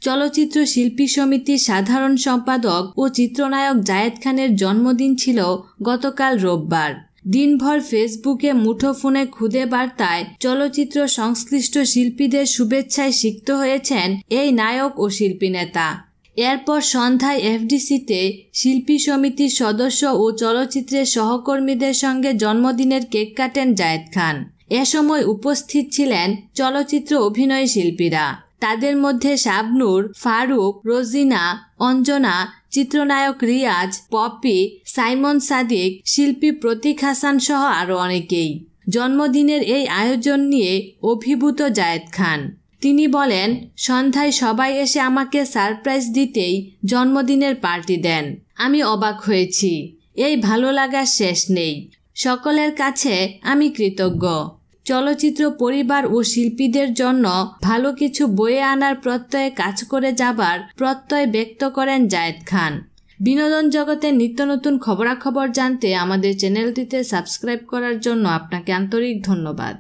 চলচ্চিত্র শিল্পী সমিতির সাধারণ সম্পাদক ও চিত্রনায়ক জায়েদ খানের জন্মদিন ছিল গতকাল রোববার। দিনভর ফেসবুকে মুঠোফোনে খুদে বার্তায় চলচ্চিত্র সংশ্লিষ্ট শিল্পীদের শুভেচ্ছায় সিক্ত হয়েছেন এই নায়ক ও শিল্পী নেতা। এরপর সন্ধ্যায় এফডিসিতে শিল্পী সমিতির সদস্য ও চলচ্চিত্রের সহকর্মীদের সঙ্গে জন্মদিনের কেক কাটেন জায়েদ খান। এ সময় উপস্থিত ছিলেন চলচ্চিত্র অভিনয় শিল্পীরা। তাদের মধ্যে শাবনূর, ফারুক, রোজিনা, অঞ্জনা, চিত্রনায়ক রিয়াজ, পপি, সাইমন সাদিক, শিল্পী প্রতীক হাসান সহ আরও অনেকেই। জন্মদিনের এই আয়োজন নিয়ে অভিভূত জায়েদ খান। তিনি বলেন, সন্ধ্যায় সবাই এসে আমাকে সারপ্রাইজ দিতেই জন্মদিনের পার্টি দেন। আমি অবাক হয়েছি। এই ভালো লাগার শেষ নেই। সকলের কাছে আমি কৃতজ্ঞ। চলচ্চিত্র পরিবার ও শিল্পীদের জন্য ভালো কিছু বয়ে আনার প্রত্যয়ে কাজ করে যাবার প্রত্যয় ব্যক্ত করেন জায়েদ খান। বিনোদন জগতের নিত্য নতুন খবরাখবর জানতে আমাদের চ্যানেলটিতে সাবস্ক্রাইব করার জন্য আপনাকে আন্তরিক ধন্যবাদ।